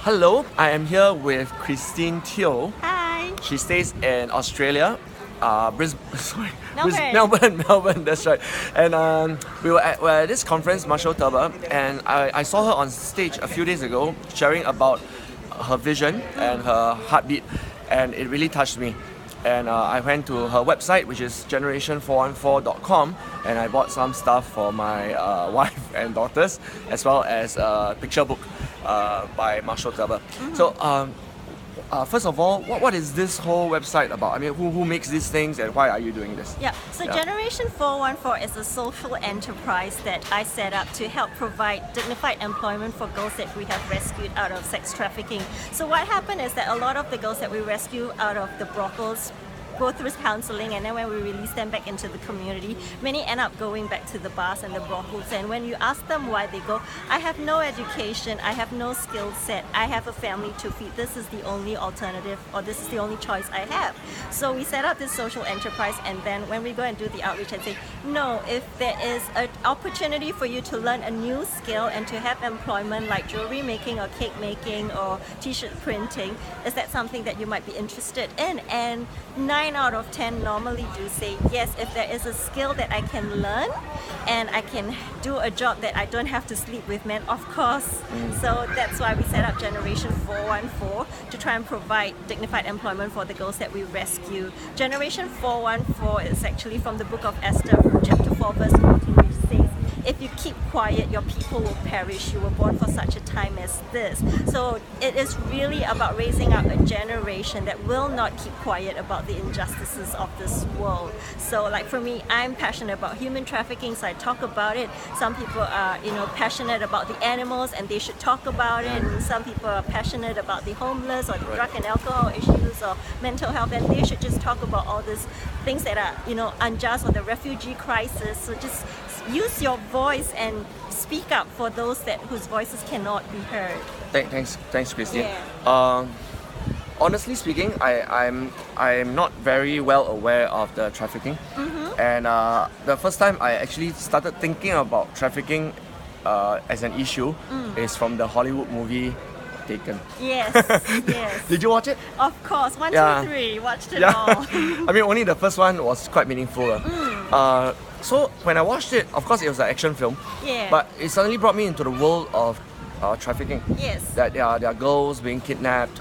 Hello, I am here with Christine Teo. Hi. She stays in Australia, Melbourne, that's right. And we're at this conference, Marshall Turba, and I saw her on stage a few days ago sharing about her vision and her heartbeat, and it really touched me. And I went to her website, which is generation414.com, and I bought some stuff for my wife and daughters, as well as a picture book by Marshall Turba. So, first of all, what is this whole website about? I mean, who makes these things and why are you doing this? So Generation 414 is a social enterprise that I set up to help provide dignified employment for girls that we have rescued out of sex trafficking. So what happened is that a lot of the girls that we rescue out of the brothels go through counseling, and then when we release them back into the community, many end up going back to the bars and the brothels. And when you ask them why they go, I have no education, I have no skill set, I have a family to feed, this is the only alternative, or this is the only choice I have. So we set up this social enterprise, and then when we go and do the outreach and say, no, if there is an opportunity for you to learn a new skill and to have employment like jewelry making or cake making or t-shirt printing, is that something that you might be interested in? And 9 out of 10 normally do say yes, if there is a skill that I can learn and I can do a job that I don't have to sleep with men, of course. So that's why we set up Generation 414 to try and provide dignified employment for the girls that we rescue. Generation 414 is actually from the book of Esther, chapter 4 verse 14, which says, if you keep quiet, your people will perish. You were born for such a time as this. So it is really about raising up a generation that will not keep quiet about the injustices of this world. So like for me, I'm passionate about human trafficking, so I talk about it. Some people are, passionate about the animals and they should talk about it. And some people are passionate about the homeless or the drug and alcohol issues or mental health, and they should just talk about all these things that are, unjust, or the refugee crisis. So just use your voice and speak up for those whose voices cannot be heard. Thanks, Christine. Honestly speaking, I'm not very well aware of the trafficking, and the first time I actually started thinking about trafficking as an issue is from the Hollywood movie Taken. Yes. Did you watch it? Of course, 1, 2, 3, watched it all. I mean, only the first one was quite meaningful. So when I watched it, of course it was an action film, but it suddenly brought me into the world of trafficking. Yes. That there are girls being kidnapped.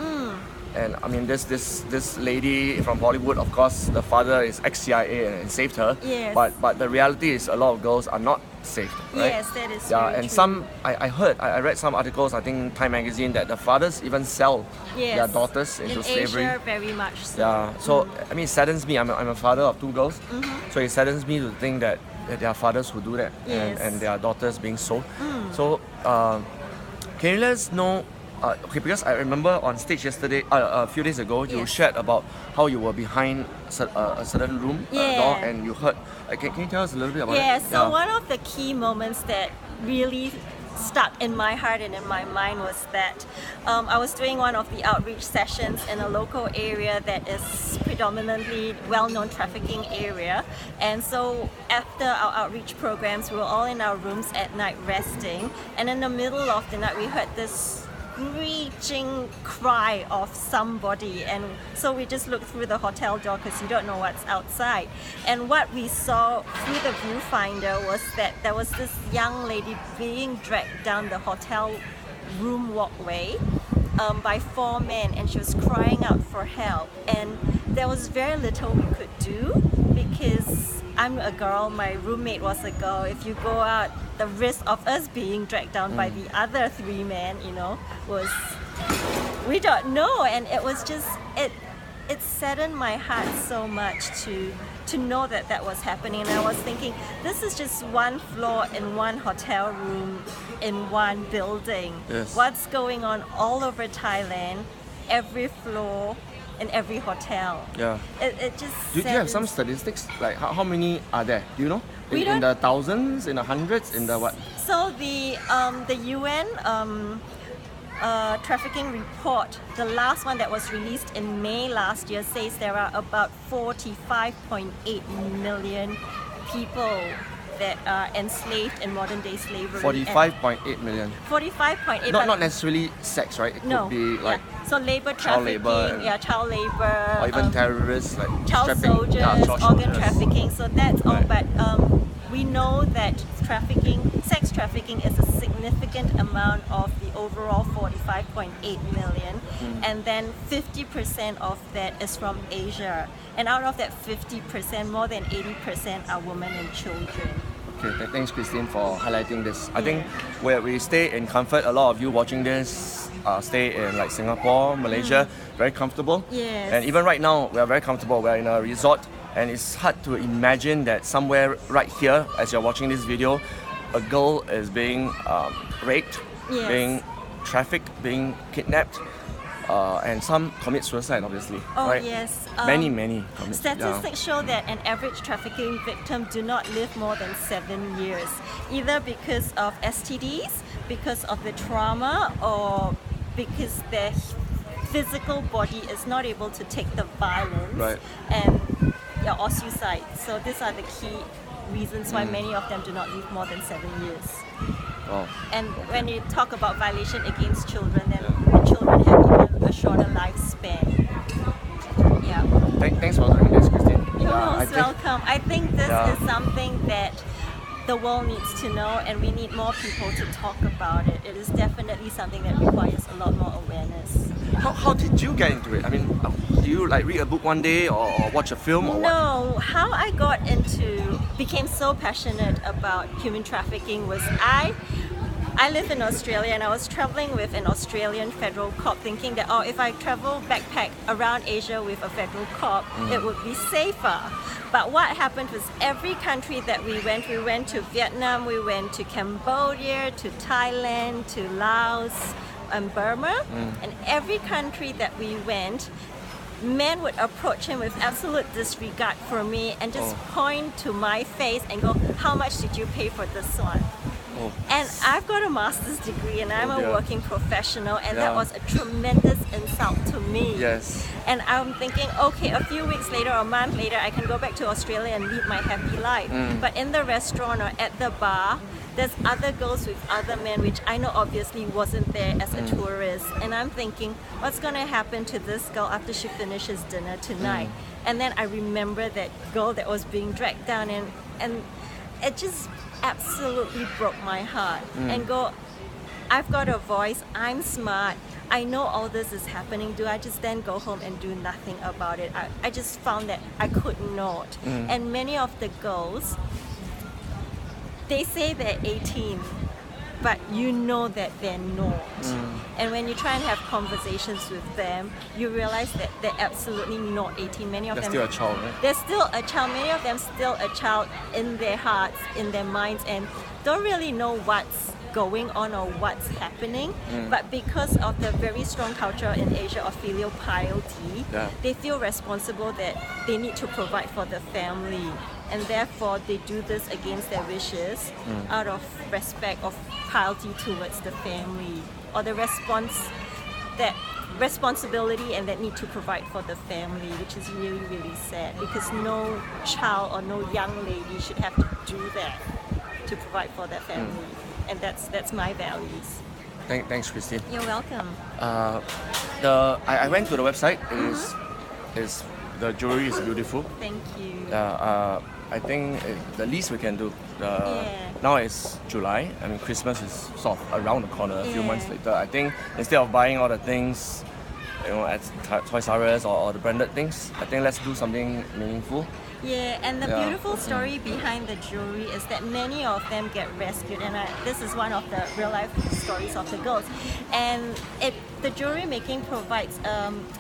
And I mean, this lady from Bollywood, of course, the father is ex-CIA and saved her. Yes. But the reality is a lot of girls are not saved, right? Yes, that is and true. some, I read some articles, I think Time Magazine, that the fathers even sell their daughters into slavery. In Asia, very much so. Yeah, so I mean, it saddens me. I'm a father of 2 girls, so it saddens me to think that there are fathers who do that, and their daughters being sold. So, can you let us know? Okay, because I remember on stage yesterday, a few days ago, you shared about how you were behind a certain room door, and you heard. Can you tell us a little bit about it? So one of the key moments that really stuck in my heart and in my mind was that I was doing one of the outreach sessions in a local area that is predominantly well-known trafficking area, and so after our outreach programs, we were all in our rooms at night resting, and in the middle of the night we heard this screeching cry of somebody, and so we just looked through the hotel door because you don't know what's outside, and what we saw through the viewfinder was that there was this young lady being dragged down the hotel room walkway by 4 men, and she was crying out for help, and there was very little we could do because I'm a girl, my roommate was a girl. If you go out, the risk of us being dragged down by the other 3 men, was, we don't know. And it was just, it saddened my heart so much to know that was happening. And I was thinking, this is just 1 floor in 1 hotel room in 1 building. Yes. What's going on all over Thailand, every floor, in every hotel. Yeah. It just. Do you have some statistics? Like how many are there? Do you know? In the thousands, in the hundreds, in the what? So the UN trafficking report, the last one that was released in May last year, says there are about 45.8 million people that are enslaved in modern day slavery. 45.8 million. 45.8. Not necessarily sex, right? It No. could be like So labor child trafficking, labor, child labor, or even terrorists, like child strapping- soldiers, child organ soldiers. trafficking. So that's all. Right. But we know that sex trafficking is a significant amount of the overall 45.8 million, and then 50% of that is from Asia. And out of that 50%, more than 80% are women and children. Okay, thanks Christine for highlighting this. I think where we stay in comfort, a lot of you watching this stay in like Singapore, Malaysia, very comfortable. Yes. And even right now, we are very comfortable. We're in a resort, and it's hard to imagine that somewhere right here, as you're watching this video, a girl is being raped, Yes. being trafficked, being kidnapped, and some commit suicide, obviously. Oh right? yes. Many commit. Statistics show that an average trafficking victim do not live more than 7 years, either because of STDs, because of the trauma, or because their physical body is not able to take the violence, Right. and or suicide. So these are the key reasons why many of them do not live more than 7 years. Wow. And when you talk about violation against children, then the children have even a shorter lifespan. Yeah. Thanks for doing this, Christine. You're I most think- welcome. I think this Yeah. is something that the world needs to know, and we need more people to talk about it. It is definitely something that requires a lot more awareness. How did you get into it? I mean, do you like read a book one day or watch a film or what? No, how I became so passionate about human trafficking was I live in Australia, and I was traveling with an Australian federal cop, thinking that if I travel backpack around Asia with a federal cop, it would be safer. But what happened was every country that we went to Vietnam, we went to Cambodia, to Thailand, to Laos, and Burma, and every country that we went, men would approach him with absolute disregard for me and just point to my face and go, "How much did you pay for this one?" Oh. And I've got a master's degree, and I'm Oh, a dear. working professional, and Yeah. that was a tremendous insult to me. Yes. And I'm thinking, okay, a few weeks later or a month later, I can go back to Australia and lead my happy life. But in the restaurant or at the bar, there's other girls with other men, which I know obviously wasn't there as a tourist. And I'm thinking, what's gonna happen to this girl after she finishes dinner tonight? And then I remember that girl that was being dragged down, and it just absolutely broke my heart. And I've got a voice, I'm smart, I know all this is happening. Do I just then go home and do nothing about it? I just found that I could not. And many of the girls, they say they're 18, but you know that they're not. And when you try and have conversations with them, you realize that they're absolutely not 18. Many of They're them still a child, right? they're still a child. Many of them still a child in their hearts, in their minds, and don't really know what's going on or what's happening. But because of the very strong culture in Asia of filial piety, Yeah. they feel responsible that they need to provide for the family, and therefore they do this against their wishes out of respect of piety towards the family, or the responsibility and that need to provide for the family, which is really, really sad, because no child or no young lady should have to do that to provide for their family. And that's my values. Thanks, Christine. You're welcome. I went to the website. Is the jewelry is beautiful. Thank you. I think the least we can do. Yeah. Now it's July. I mean, Christmas is sort of around the corner. A few Yeah. months later, I think instead of buying all the things, at Toys R Us or the branded things, I think let's do something meaningful. Yeah, and the Yeah. beautiful story behind the jewelry is that many of them get rescued, and this is one of the real life stories of the girls. And the jewelry making provides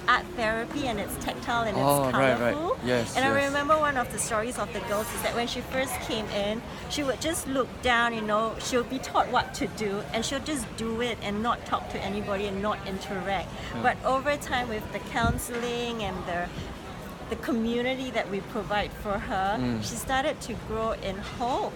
art therapy, and it's tactile and it's Oh, right, colorful. right. Yes, And I yes. remember one of the stories of the girls is that when she first came in, she would just look down, she'll be taught what to do, and she'll just do it and not talk to anybody and not interact. But over time, with the counseling and the community that we provide for her, she started to grow in hope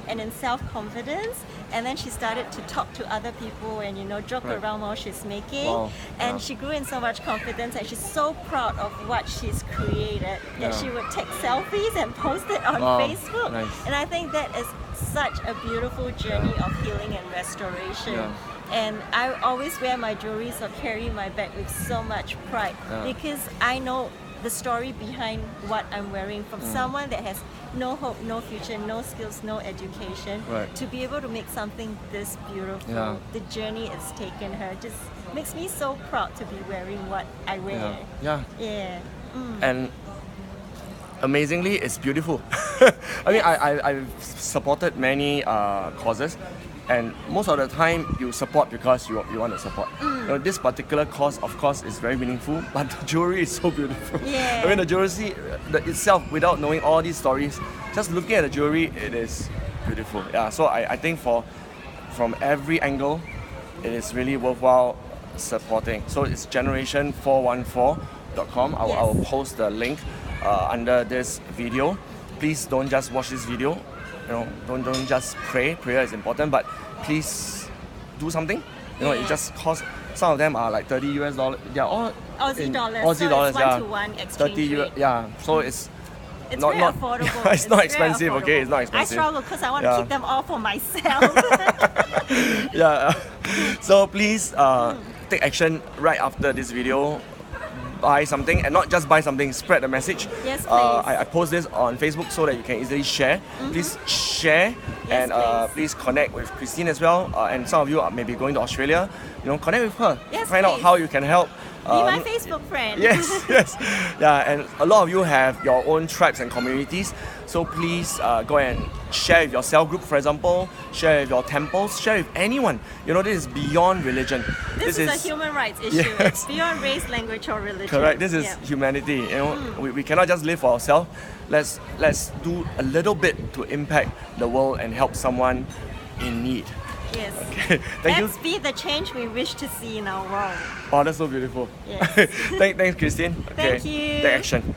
and in self-confidence, and then she started to talk to other people and joke Right. around while she's making. Wow. And Yeah. she grew in so much confidence, and she's so proud of what she's created that Yeah. she would take selfies and post it on Wow. Facebook. Nice. And I think that is such a beautiful journey of healing and restoration. Yeah. And I always wear my jewelries or carry my bag with so much pride because I know the story behind what I'm wearing from someone that has no hope, no future, no skills, no education. Right. To be able to make something this beautiful, Yeah. the journey it's taken her just makes me so proud to be wearing what I wear. Yeah. Yeah. And amazingly, it's beautiful. I mean, I've supported many causes, and most of the time you support because you want to support. You know, this particular cause, of course, is very meaningful, but the jewelry is so beautiful. Yeah. I mean, the jewelry itself, without knowing all these stories, just looking at the jewelry, it is beautiful. Yeah. So I think from every angle, it is really worthwhile supporting. So it's generation414.com. I will post the link under this video. Please don't just watch this video. You know, don't just pray. Prayer is important, but please do something. You know, it just costs. Some of them are like $30. They are all Aussie dollars. Aussie So dollars, it's one-to-one exchange 30 rate. Yeah. So it's It's not very affordable. Yeah, it's not very expensive. Okay, it's not affordable. expensive. I struggle because I want Yeah. to keep them all for myself. Yeah. So please take action right after this video. Buy something, and not just buy something, spread the message. Yes, please. I post this on Facebook so that you can easily share. Please share, and please. please connect with Christine as well. And some of you are maybe going to Australia. You know, connect with her. Yes, Find out please. how you can help. Be my Facebook friend. Yes, yes. Yeah, and a lot of you have your own tribes and communities. So please go and share with your cell group, for example, share with your temples, share with anyone. You know, this is beyond religion. This is a human rights issue. Yes. It's beyond race, language, or religion. Correct. This is Yeah. humanity. You know, we cannot just live for ourselves. Let's do a little bit to impact the world and help someone in need. Yes. Thank you. Let's be the change we wish to see in our world. Oh, that's so beautiful. Yes. Thanks, Christine. Thank you. Take action.